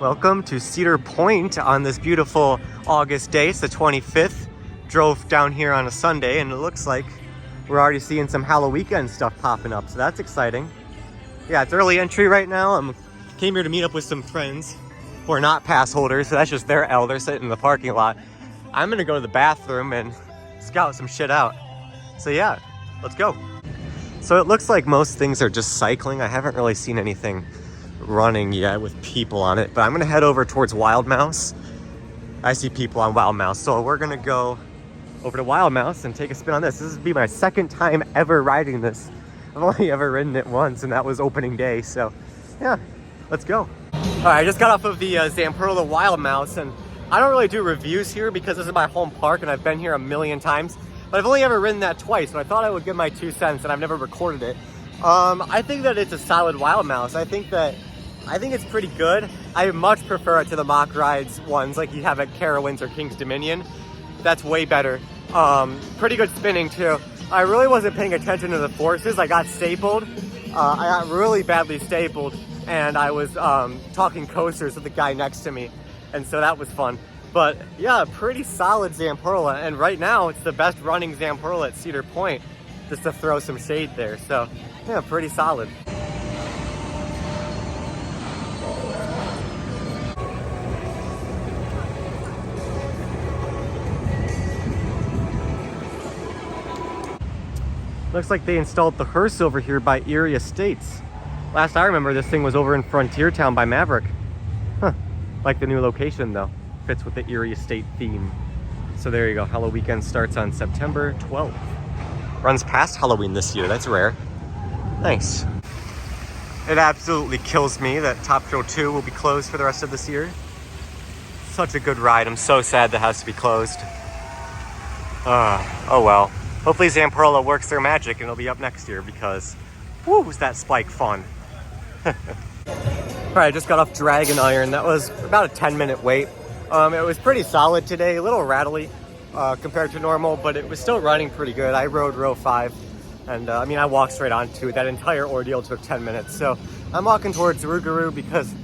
Welcome to Cedar Point on this beautiful August day. It's the 25th. Drove down here on a Sunday and it looks like we're already seeing some Halloween weekend stuff popping up, so that's exciting. Yeah, it's early entry right now. Came here to meet up with some friends who are not pass holders, so that's just their L. They're sitting in the parking lot. I'm gonna go to the bathroom and scout some shit out. So yeah, let's go. So it looks like most things are just cycling. I haven't really seen anything running yet with people on it, but I'm gonna head over towards Wild Mouse. I see people on Wild Mouse, so we're gonna go over to Wild Mouse and take a spin on this. This would be my second time ever riding this. I've only ever ridden it once, and that was opening day, so yeah, let's go. All right, I just got off of the Zamperla Wild Mouse, and I don't really do reviews here because this is my home park and I've been here a million times, but I've only ever ridden that twice, so I thought I would give my 2 cents, and I've never recorded it. I think that it's a solid Wild Mouse. I think it's pretty good. I much prefer it to the mock rides ones like you have at Carowinds or King's Dominion. That's way better. Pretty good spinning too. I really wasn't paying attention to the forces. I got stapled. I got really badly stapled, and I was talking coasters with the guy next to me, and so that was fun. But yeah, pretty solid Zamperla, and right now it's the best running Zamperla at Cedar Point, just to throw some shade there. So yeah, pretty solid. Looks like they installed the hearse over here by Erie Estates. Last I remember, this thing was over in Frontier Town by Maverick. Huh, like the new location though. Fits with the Erie Estate theme. So there you go, Halloween weekend starts on September 12th. Runs past Halloween this year, that's rare. Nice. It absolutely kills me that Top Show 2 will be closed for the rest of this year. Such a good ride, I'm so sad that has to be closed. Oh well. Hopefully Zamperla works their magic and it'll be up next year because, whoo, was that spike fun. All right, I just got off Dragon Iron. That was about a 10-minute wait. It was pretty solid today, a little rattly compared to normal, but it was still running pretty good. I rode row 5, and I walked straight onto it. That entire ordeal took 10 minutes. So I'm walking towards Rougarou because,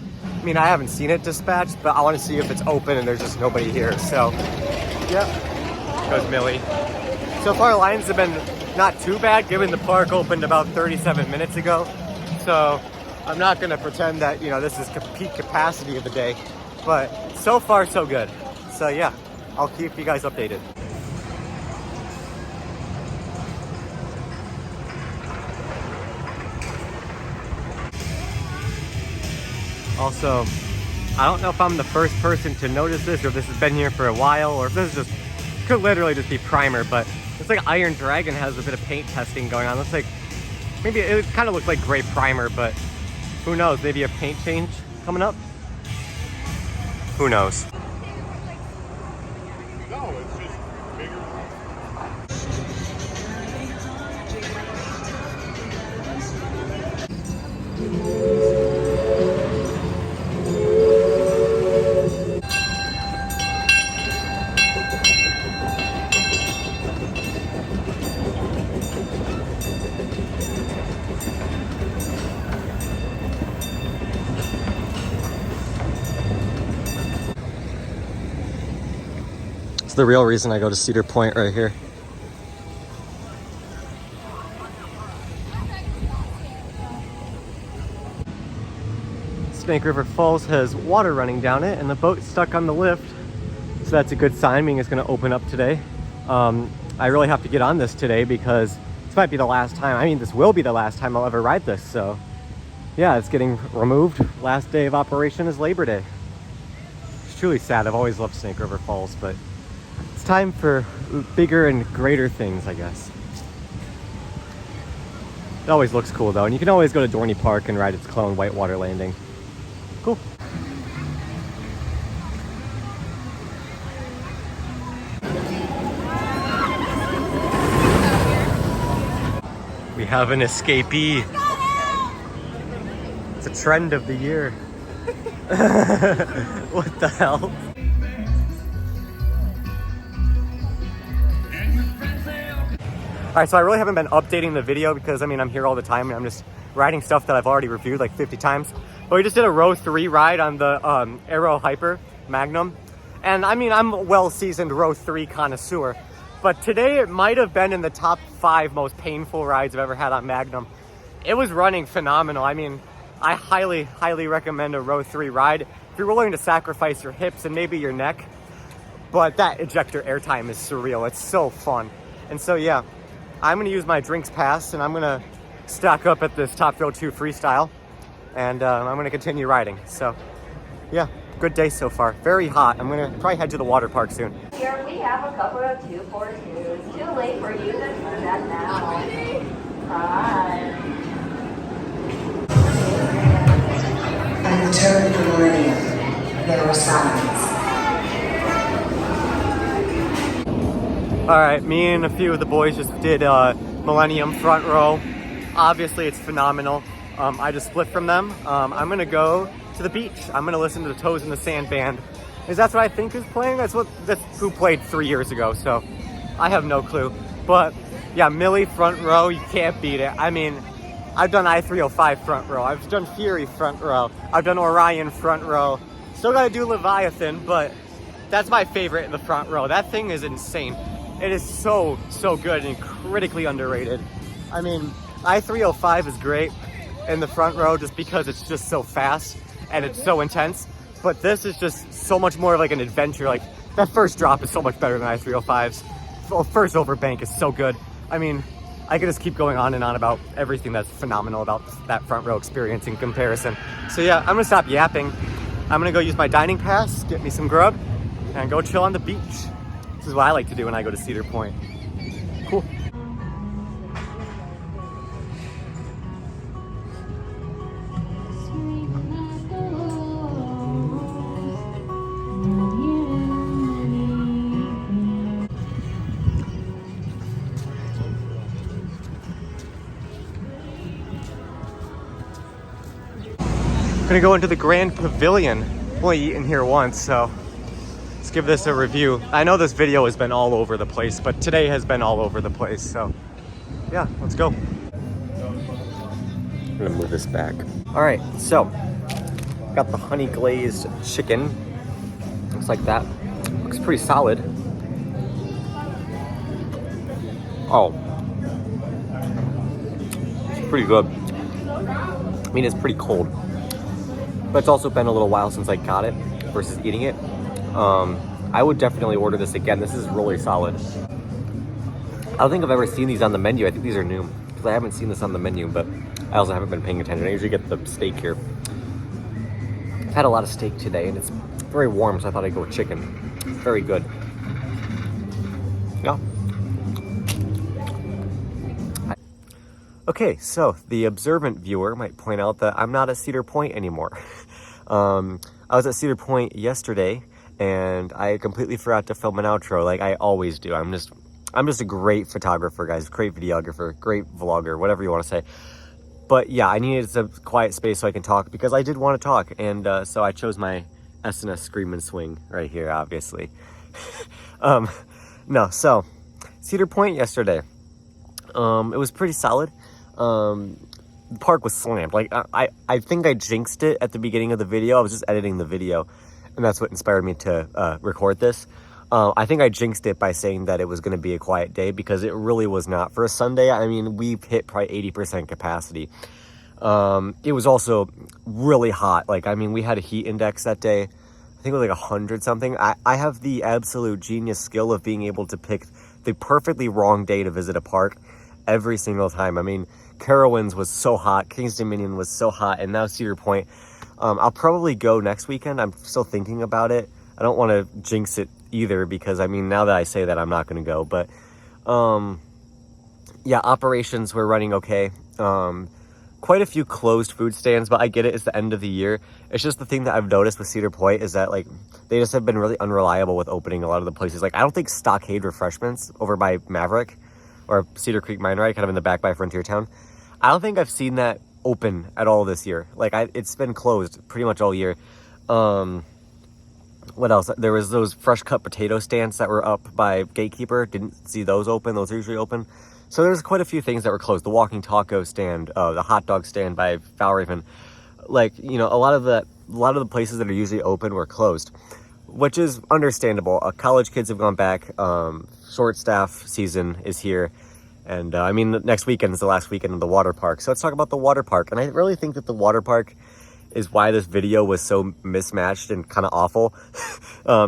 I haven't seen it dispatched, but I want to see if it's open and there's just nobody here. So, yeah, goes Millie. So far, lines have been not too bad, given the park opened about 37 minutes ago. So I'm not going to pretend that, this is peak capacity of the day. But so far, so good. So yeah, I'll keep you guys updated. Also, I don't know if I'm the first person to notice this, or if this has been here for a while, or if this is could literally just be primer, but looks like Iron Dragon has a bit of paint testing going on. Looks like, maybe it kind of looks like gray primer, but who knows, maybe a paint change coming up? Who knows? No, it's just bigger. It's the real reason I go to Cedar Point right here. Snake River Falls has water running down it and the boat's stuck on the lift. So that's a good sign, meaning it's gonna open up today. I really have to get on this today because this might be the last time, this will be the last time I'll ever ride this. So yeah, it's getting removed. Last day of operation is Labor Day. It's truly sad. I've always loved Snake River Falls, but it's time for bigger and greater things, I guess. It always looks cool though, and you can always go to Dorney Park and ride its clone Whitewater Landing. Cool. We have an escapee. It's a trend of the year. What the hell? All right, so I really haven't been updating the video because, I mean, I'm here all the time and I'm just riding stuff that I've already reviewed like 50 times. But we just did a row 3 ride on the Aero Hyper Magnum. And I mean, I'm a well-seasoned row 3 connoisseur. But today it might have been in the top 5 most painful rides I've ever had on Magnum. It was running phenomenal. I mean, I highly, highly recommend a row 3 ride if you're willing to sacrifice your hips and maybe your neck. But that ejector airtime is surreal. It's so fun. And so, yeah, I'm going to use my drinks pass and I'm going to stock up at this Top Thrill 2 freestyle. And I'm going to continue riding. So, yeah, good day so far. Very hot. I'm going to probably head to the water park soon. Here we have a couple of 242s. Too late for you to turn that now. Hi. On the turn of the millennium, there were signs. All right, me and a few of the boys just did Millennium front row. Obviously, it's phenomenal. I just split from them. I'm gonna go to the beach. I'm gonna listen to the Toes in the Sand band. Is that what I think is playing? That's who played 3 years ago. So I have no clue. But yeah, Millie front row, you can't beat it. I mean, I've done I-305 front row. I've done Fury front row. I've done Orion front row. Still gotta do Leviathan, but that's my favorite in the front row. That thing is insane. It is so good and critically underrated. I mean, I-305 is great in the front row just because it's just so fast and it's so intense. But this is just so much more like an adventure. Like, that first drop is so much better than I-305's. First overbank is so good. I mean, I could just keep going on and on about everything that's phenomenal about that front row experience in comparison. So yeah, I'm gonna stop yapping. I'm gonna go use my dining pass, get me some grub, and go chill on the beach. This is what I like to do when I go to Cedar Point. Cool. Gonna go into the Grand Pavilion. Only eaten here once, so let's give this a review. I know this video has been all over the place, but today has been all over the place, so yeah, let's go. I'm gonna move this back. All right, so got the honey glazed chicken. Looks like that. Looks pretty solid. Oh, it's pretty good. I mean, it's pretty cold, but it's also been a little while since I got it versus eating it. I would definitely order this again. This is really solid. I don't think I've ever seen these on the menu. I think these are new because I haven't seen this on the menu, but I also haven't been paying attention. I usually get the steak here. I've had a lot of steak today and it's very warm, so I thought I'd go with chicken. It's very good. Yeah. Okay, so the observant viewer might point out that I'm not at Cedar Point anymore. I was at Cedar Point yesterday and I completely forgot to film an outro like I always do. I'm just a great photographer, guys, great videographer, great vlogger, whatever you want to say. But yeah, I needed some quiet space so I can talk because I did want to talk. And so I chose my S&S Scream and Swing right here, obviously. No, so Cedar Point yesterday. It was pretty solid. The park was slammed. Like, I think I jinxed it at the beginning of the video. I was just editing the video, and that's what inspired me to record this. I think I jinxed it by saying that it was going to be a quiet day because it really was not. For a Sunday, I mean, we've hit probably 80% capacity. It was also really hot. Like, I mean, we had a heat index that day. I think it was like 100 something. I have the absolute genius skill of being able to pick the perfectly wrong day to visit a park every single time. I mean, Carowinds was so hot, King's Dominion was so hot, and now Cedar Point. I'll probably go next weekend. I'm still thinking about it. I don't want to jinx it either because, I mean, now that I say that, I'm not going to go. But, yeah, operations were running okay. Quite a few closed food stands, but I get it. It's the end of the year. It's just the thing that I've noticed with Cedar Point is that, like, they just have been really unreliable with opening a lot of the places. Like, I don't think Stockade Refreshments over by Maverick or Cedar Creek Mine Ride, kind of in the back by Frontier Town, I don't think I've seen that open at all this year. Like, it's been closed pretty much all year. What else? There was those fresh cut potato stands that were up by Gatekeeper. Didn't see those open. Those are usually open. So there's quite a few things that were closed. The walking taco stand, the hot dog stand by Valraven. like, you know, a lot of the places that are usually open were closed, which is understandable. College kids have gone back. Short staff season is here. And I mean, next weekend is the last weekend of the water park. So let's talk about the water park. And I really think that the water park is why this video was so mismatched and kind of awful.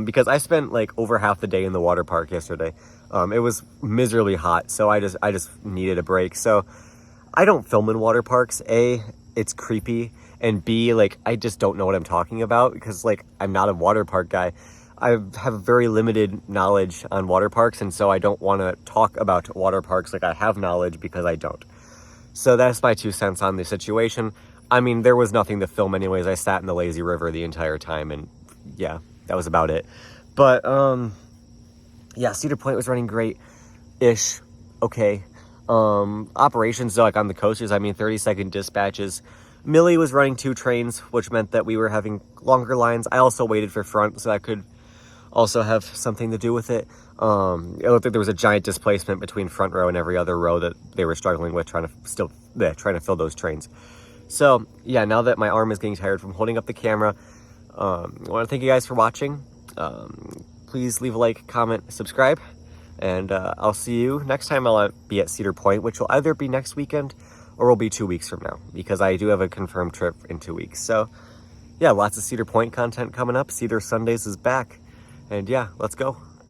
Because I spent like over half the day in the water park yesterday. It was miserably hot, so I just needed a break. So I don't film in water parks. A, it's creepy, and B, like, I just don't know what I'm talking about because, like, I'm not a water park guy. I have very limited knowledge on water parks, and so I don't want to talk about water parks like I have knowledge because I don't. So that's my 2 cents on the situation. I mean, there was nothing to film anyways. I sat in the lazy river the entire time, and yeah, that was about it. But, yeah, Cedar Point was running great-ish. Okay. Operations, like, on the coasters, I mean, 30-second dispatches. Millie was running 2 trains, which meant that we were having longer lines. I also waited for front, so that could also have something to do with it. It looked like there was a giant displacement between front row and every other row that they were struggling with trying to fill those trains. So yeah, now that my arm is getting tired from holding up the camera, I want to thank you guys for watching. Please leave a like, comment, subscribe, and I'll see you next time. I'll be at Cedar Point, which will either be next weekend or will be 2 weeks from now, because I do have a confirmed trip in 2 weeks. So yeah, lots of Cedar Point content coming up. Cedar Sundays is back. And yeah, let's go.